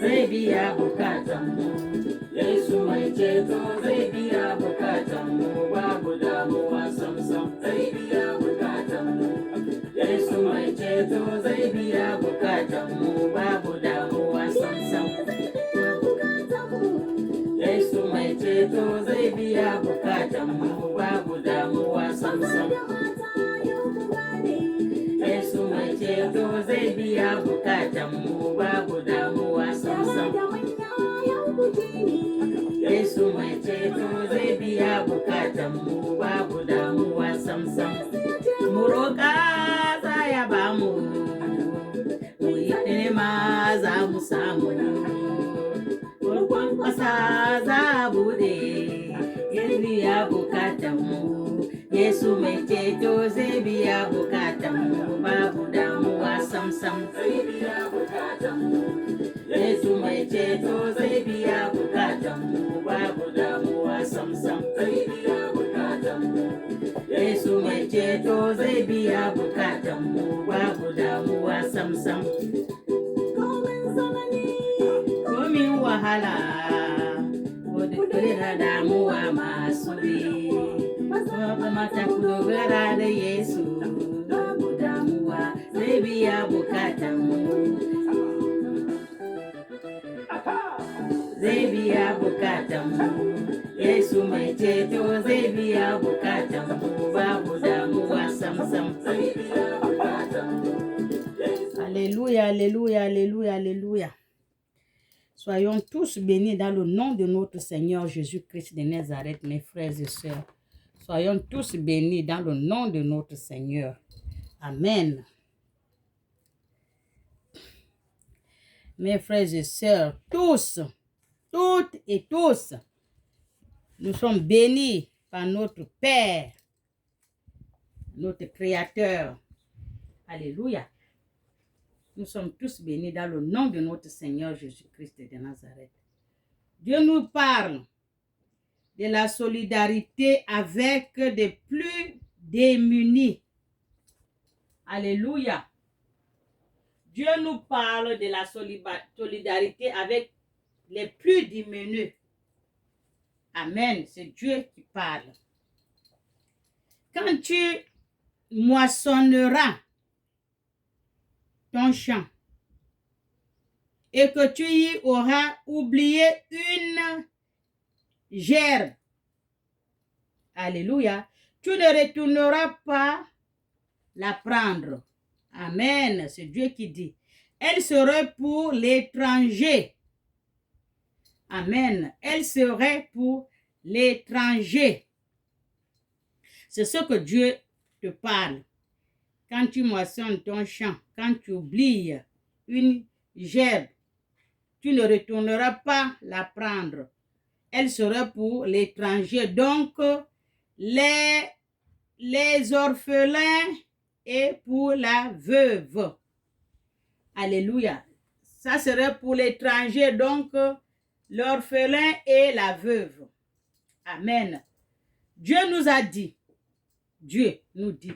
zai biya bukatanmu. Yesu mai ceto zai biya bukatanmu, babu damuwa samsam zai biya bukatanmu. Yesu mai ceto zai biya bukatanmu, babu damuwa samsam. Yesu mai ceto zai biya bukatanmu, babu damuwa samsam. Yesu mai ceto zai biya bukatanmu, babu damuwa samsam. Yesu mai ceto zai biya bukatanmu, babu damuwa samsam. Mu roƙa za ya bamu, mu yi nema za mu samu. Farkon ƙasa za a buɗe, ya biya bukatanmu. Yesu mai ceto zai biya bukatanmu, babu damuwa samsam. Yesu mai ceto zai biya bukatanmu, babu damuwa samsam. Yesu mai ceto zai biya bukatanmu, babu damuwa samsam. Komin wahala, da damuwa masu bi. Mata ku dogara da Yesu, babu damuwa zai biya bukatanmu. Zai biya bukatanmu. Yesu mai ceto zai biya bukatanmu, babu damuwa samsam. Alléluia, alléluia, alléluia, alléluia. Soyons tous bénis dans le nom de notre Seigneur Jésus-Christ de Nazareth, mes frères et sœurs. Soyons tous bénis dans le nom de notre Seigneur. Amen. Mes frères et sœurs, tous, toutes et tous, nous sommes bénis par notre Père, notre Créateur. Alléluia. Nous sommes tous bénis dans le nom de notre Seigneur Jésus-Christ de Nazareth. Dieu nous parle de la solidarité avec les plus démunis. Alléluia. Dieu nous parle de la solidarité avec les plus démunis. Amen. C'est Dieu qui parle. Quand tu moissonneras ton champ et que tu y auras oublié une gerbe, alléluia, tu ne retourneras pas la prendre. Amen. C'est Dieu qui dit. Elle serait pour l'étranger. Amen. Elle serait pour l'étranger. C'est ce que Dieu te parle. Quand tu moissonnes ton champ, quand tu oublies une gerbe, tu ne retourneras pas la prendre. Elle sera pour l'étranger. Donc, les orphelins et pour la veuve. Alléluia. Ça serait pour l'étranger, donc l'orphelin et la veuve. Amen. Dieu nous a dit, Dieu nous dit,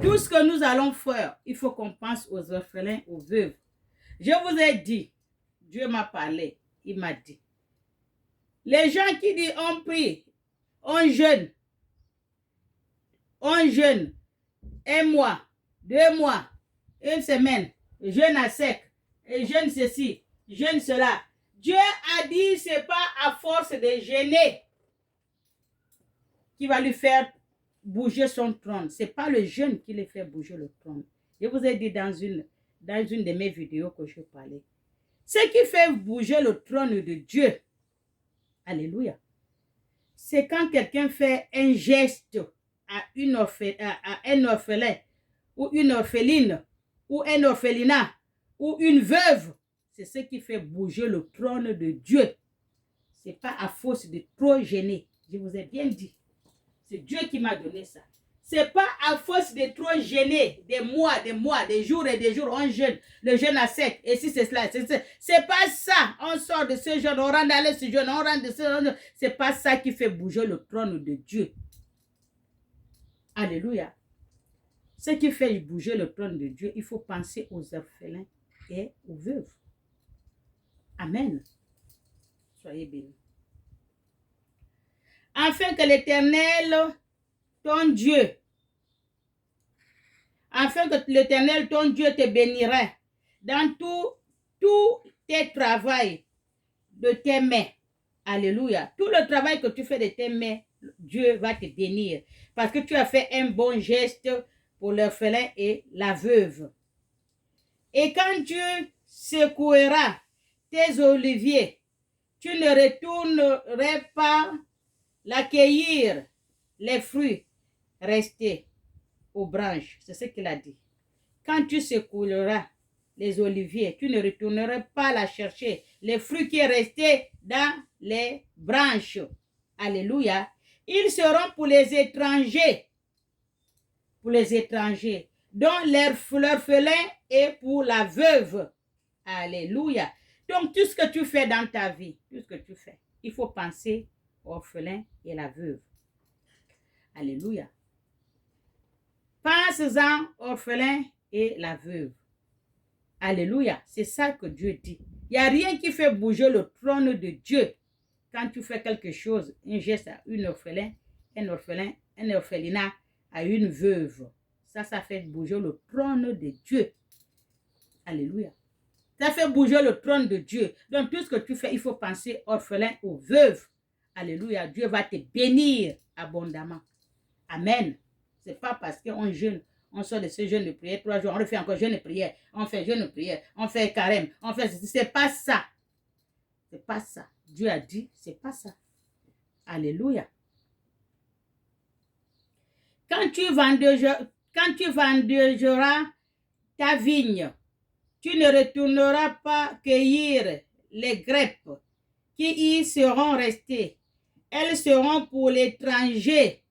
tout ce que nous allons faire, il faut qu'on pense aux orphelins, aux veuves. Je vous ai dit, Dieu m'a parlé, il m'a dit. Les gens qui disent on prie, on jeûne, un mois, 2 mois, une semaine, jeûne à sec, et jeûne ceci, jeûne cela. Dieu a dit, c'est pas à force de jeûner qui va lui faire bouger son trône. C'est pas le jeûne qui lui fait bouger le trône. Je vous ai dit dans une de mes vidéos que je parlais. Ce qui fait bouger le trône de Dieu, alléluia, c'est quand quelqu'un fait un geste à un orphelin ou une orpheline ou un orphelinat ou une veuve. C'est ce qui fait bouger le trône de Dieu. Ce n'est pas à force de trop gêner. Je vous ai bien dit. C'est Dieu qui m'a donné ça. Ce n'est pas à force de trop gêner, des mois, des jours et des jours, on jeûne, le jeûne à sec, et si c'est cela, c'est pas ça. On sort de ce jeûne, on rentre dans ce jeûne, on rentre de ce jeûne. C'est pas ça qui fait bouger le trône de Dieu. Alléluia. Ce qui fait bouger le trône de Dieu, il faut penser aux orphelins et aux veuves. Amen. Soyez bénis. Afin que l'Éternel, ton Dieu, te bénira dans tout tes travaux de tes mains. Alléluia. Tout le travail que tu fais de tes mains, Dieu va te bénir. Parce que tu as fait un bon geste pour l'orphelin et la veuve. Et quand Dieu secouera tes oliviers, tu ne retournerais pas l'accueillir, les fruits restés aux branches. C'est ce qu'il a dit. Quand tu secoueras les oliviers, tu ne retourneras pas la chercher, les fruits qui est restés dans les branches. Alléluia. Ils seront pour les étrangers, dont l'orphelin et pour la veuve. Alléluia. Donc, tout ce que tu fais dans ta vie, tout ce que tu fais, il faut penser aux orphelins et la veuve. Alléluia. Pense-en aux orphelins et la veuve. Alléluia. C'est ça que Dieu dit. Il n'y a rien qui fait bouger le trône de Dieu. Quand tu fais quelque chose, un geste à un orphelinat à une veuve. Ça fait bouger le trône de Dieu. Alléluia. Ça fait bouger le trône de Dieu. Donc tout ce que tu fais, il faut penser orphelin ou veuve. Alléluia. Dieu va te bénir abondamment. Amen. C'est pas parce qu'on jeûne, on sort de ce jeûne de prière 3 jours, on refait encore jeûne de prière, on fait jeûne de prière, on fait carême, on fait... C'est pas ça. C'est pas ça. Dieu a dit, c'est pas ça. Alléluia. Quand tu vendangeras ta vigne, tu ne retourneras pas cueillir les grappes qui y seront restées. Elles seront pour l'étranger.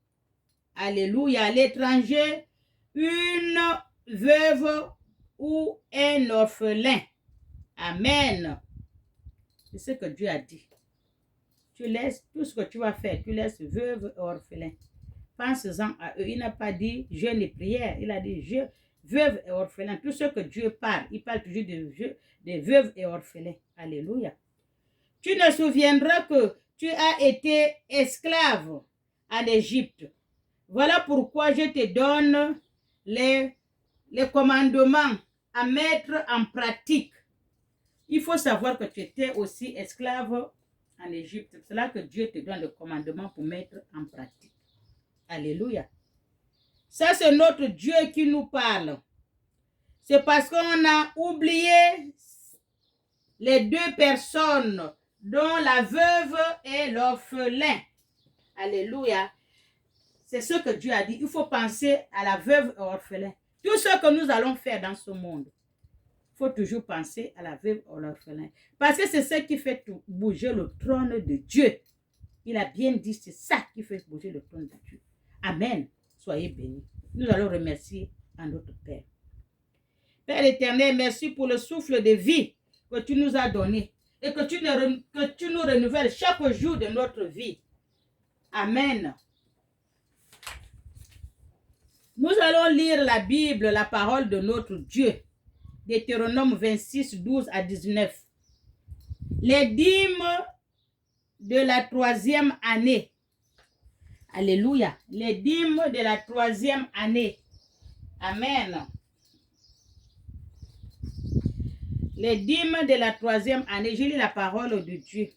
Alléluia. L'étranger, une veuve ou un orphelin. Amen. C'est ce que Dieu a dit. Tu laisses tout ce que tu vas faire. Tu laisses veuve et orphelin. Pense-en à eux. Il n'a pas dit jeûne et prière. Il a dit veuve et orphelin. Tout ce que Dieu parle, il parle toujours de veuves et orphelins. Alléluia. Tu ne souviendras que tu as été esclave en Égypte. Voilà pourquoi je te donne les commandements à mettre en pratique. Il faut savoir que tu étais aussi esclave en Égypte. C'est là que Dieu te donne le commandement pour mettre en pratique. Alléluia. Ça, c'est notre Dieu qui nous parle. C'est parce qu'on a oublié les deux personnes, dont la veuve et l'orphelin. Alléluia. C'est ce que Dieu a dit. Il faut penser à la veuve et l'orphelin. Tout ce que nous allons faire dans ce monde, il faut toujours penser à la veuve et l'orphelin. Parce que c'est ce qui fait bouger le trône de Dieu. Il a bien dit, c'est ça qui fait bouger le trône de Dieu. Amen. Soyez bénis. Nous allons remercier à notre Père. Père éternel, merci pour le souffle de vie que tu nous as donné et que tu nous renouvelles chaque jour de notre vie. Amen. Nous allons lire la Bible, la parole de notre Dieu. Deutéronome 26, 12 à 19. Les dîmes de la 3e année. Alléluia. Les dîmes de la 3e année. Amen. Les dîmes de la 3e année. Je lis la parole de Dieu.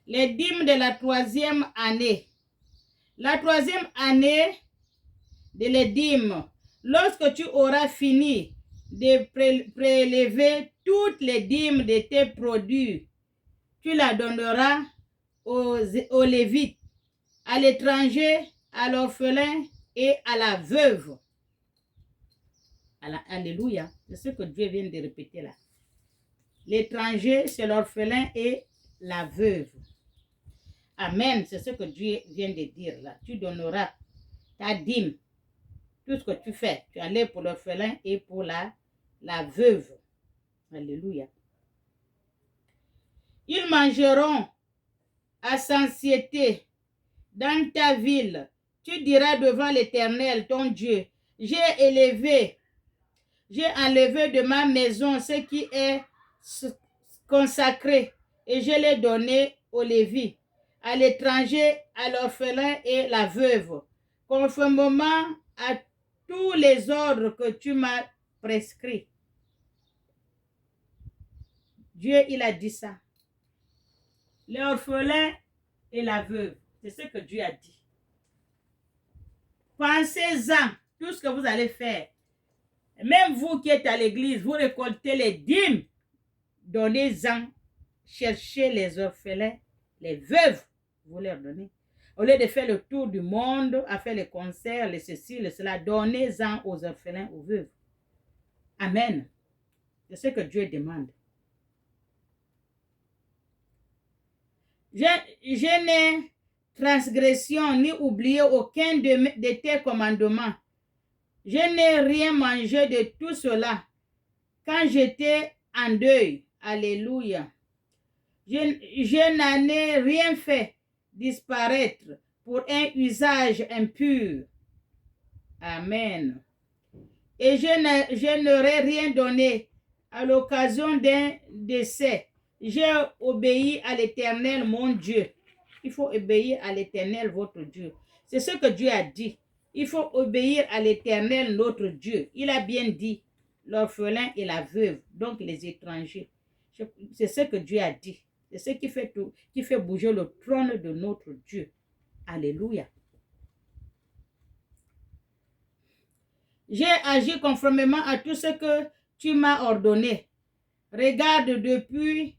Les dîmes de la 3e année. La 3e année de les dîmes. Lorsque tu auras fini de prélever toutes les dîmes de tes produits, tu la donneras aux Lévites, à l'étranger, à l'orphelin et à la veuve. Alléluia. C'est ce que Dieu vient de répéter là. L'étranger, c'est l'orphelin et la veuve. Amen. C'est ce que Dieu vient de dire là. Tu donneras ta dîme. Tout ce que tu fais, tu enlèves pour l'orphelin et pour la veuve. Alléluia. Ils mangeront à satiété dans ta ville. Tu diras devant l'Éternel, ton Dieu, j'ai enlevé de ma maison ce qui est consacré et je l'ai donné aux Lévites, à l'étranger, à l'orphelin et la veuve, conformément à tous les ordres que tu m'as prescrits. Dieu, il a dit ça. L'orphelin et la veuve, c'est ce que Dieu a dit. Pensez-en, tout ce que vous allez faire. Même vous qui êtes à l'église, vous récoltez les dîmes. Donnez-en, cherchez les orphelins, les veuves, vous leur donnez. Au lieu de faire le tour du monde, à faire les concerts, les ceci, les cela, donnez-en aux orphelins, aux veuves. Amen. C'est ce que Dieu demande. Je n'ai transgression ni oublié aucun de tes commandements. Je n'ai rien mangé de tout cela quand j'étais en deuil. Alléluia. Je n'en ai rien fait disparaître pour un usage impur. Amen. Et je n'aurais rien donné à l'occasion d'un décès. J'ai obéi à l'Éternel, mon Dieu. Il faut obéir à l'Éternel, votre Dieu. C'est ce que Dieu a dit. Il faut obéir à l'Éternel, notre Dieu. Il a bien dit l'orphelin et la veuve, donc les étrangers. C'est ce que Dieu a dit. C'est ce qui fait tout, qui fait bouger le trône de notre Dieu. Alléluia. J'ai agi conformément à tout ce que tu m'as ordonné. Regarde depuis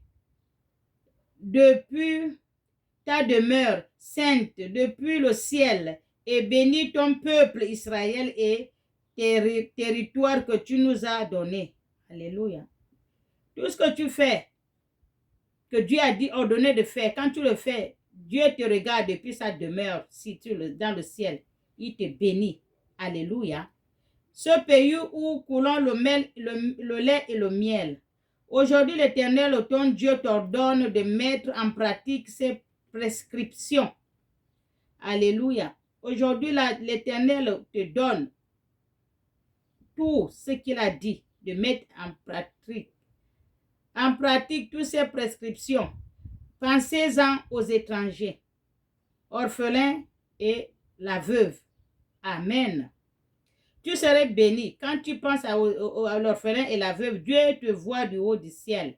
ta demeure sainte, depuis le ciel, et bénis ton peuple Israël et territoire que tu nous as donné. Alléluia. Tout ce que tu fais, que Dieu a dit ordonné de faire, quand tu le fais, Dieu te regarde depuis sa demeure, si tu dans le ciel, il te bénit. Alléluia. Ce pays où coulons le lait et le miel. Aujourd'hui, l'Éternel, ton Dieu, t'ordonne de mettre en pratique ses prescriptions. Alléluia. Aujourd'hui, l'Éternel te donne tout ce qu'il a dit, de mettre en pratique. En pratique toutes ces prescriptions. Pensez-en aux étrangers, orphelins et la veuve. Amen. Tu serais béni. Quand tu penses à l'orphelin et la veuve, Dieu te voit du haut du ciel.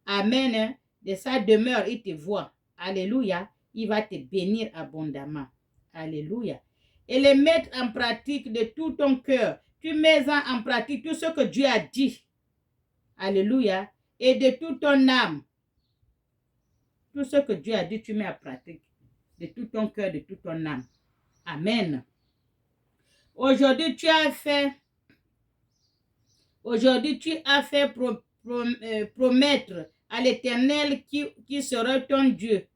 Amen. De sa demeure, il te voit. Alléluia. Il va te bénir abondamment. Alléluia. Et les mettre en pratique de tout ton cœur. Tu mets en pratique tout ce que Dieu a dit. Alléluia. Et de toute ton âme. Tout ce que Dieu a dit, tu mets en pratique. De tout ton cœur, de toute ton âme. Amen. Aujourd'hui, tu as fait promettre à l'Éternel qui sera ton Dieu,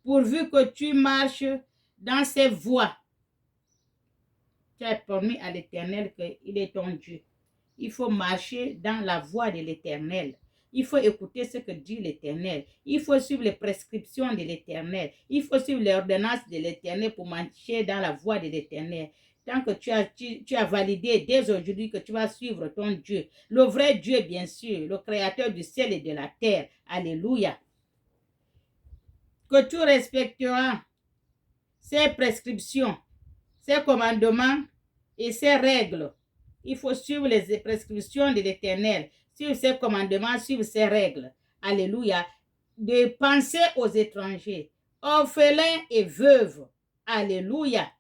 pourvu que tu marches dans ses voies. Tu as promis à l'Éternel qu'il est ton Dieu. Il faut marcher dans la voie de l'Éternel. Il faut écouter ce que dit l'Éternel. Il faut suivre les prescriptions de l'Éternel. Il faut suivre les ordonnances de l'Éternel pour marcher dans la voie de l'Éternel. Tant que tu as validé dès aujourd'hui que tu vas suivre ton Dieu, le vrai Dieu, bien sûr, le créateur du ciel et de la terre. Alléluia. Que tu respecteras ses prescriptions, ses commandements et ses règles. Il faut suivre les prescriptions de l'Éternel, suivre ses commandements, suivre ses règles. Alléluia. De penser aux étrangers, orphelins et veuves. Alléluia.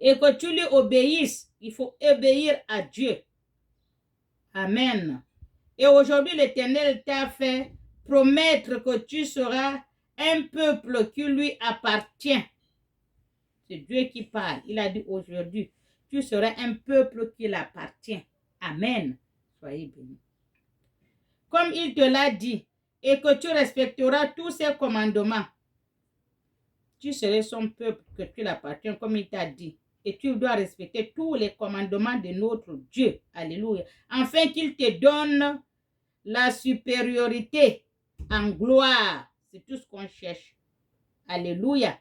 Et que tu lui obéisses. Il faut obéir à Dieu. Amen. Et aujourd'hui, l'Éternel t'a fait promettre que tu seras un peuple qui lui appartient. C'est Dieu qui parle. Il a dit aujourd'hui, tu seras un peuple qui l'appartient. Amen. Soyez bénis. Comme il te l'a dit, et que tu respecteras tous ses commandements. Tu seras son peuple que tu l'appartiens, comme il t'a dit. Et tu dois respecter tous les commandements de notre Dieu. Alléluia. Afin qu'il te donne la supériorité en gloire. C'est tout ce qu'on cherche. Alléluia.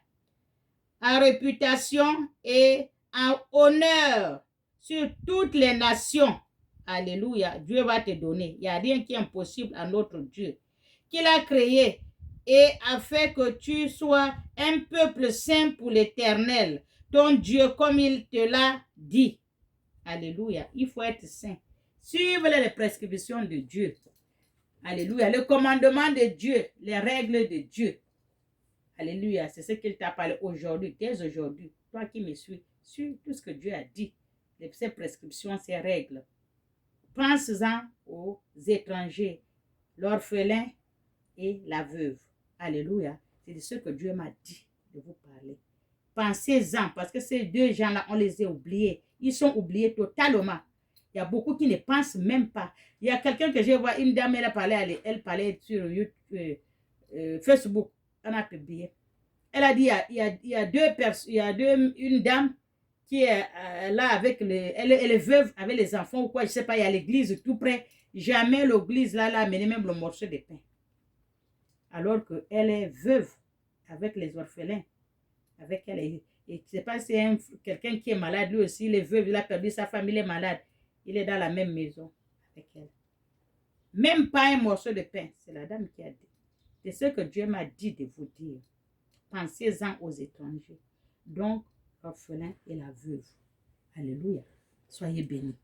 En réputation et en honneur sur toutes les nations. Alléluia. Dieu va te donner. Il n'y a rien qui est impossible à notre Dieu. Qu'il a créé et a fait que tu sois un peuple saint pour l'Éternel, ton Dieu, comme il te l'a dit. Alléluia. Il faut être saint. Suivre les prescriptions de Dieu. Alléluia. Le commandement de Dieu, les règles de Dieu. Alléluia. C'est ce qu'il t'a parlé aujourd'hui, dès aujourd'hui. Toi qui me suis, suis tout ce que Dieu a dit. Ses prescriptions, ses règles. Pense-en aux étrangers, l'orphelin et la veuve. Alléluia. C'est de ce que Dieu m'a dit de vous parler. Pensez-en, parce que ces deux gens-là, on les a oubliés. Ils sont oubliés totalement. Il y a beaucoup qui ne pensent même pas. Il y a quelqu'un que je vois, une dame, elle parlait sur YouTube, Facebook. On a publié. Elle a dit, une dame qui est là avec elle est veuve avec les enfants ou quoi, je ne sais pas, il y a l'église tout près. Jamais l'église là a amené même le morceau de pain. Alors qu'elle est veuve avec les orphelins. Avec elle. Et je ne sais pas si c'est quelqu'un qui est malade, lui aussi, il est veuve, il a perdu sa famille, il est malade. Il est dans la même maison avec elle. Même pas un morceau de pain. C'est la dame qui a dit. C'est ce que Dieu m'a dit de vous dire. Pensez-en aux étrangers. Donc, l'orphelin et la veuve. Alléluia. Soyez bénis.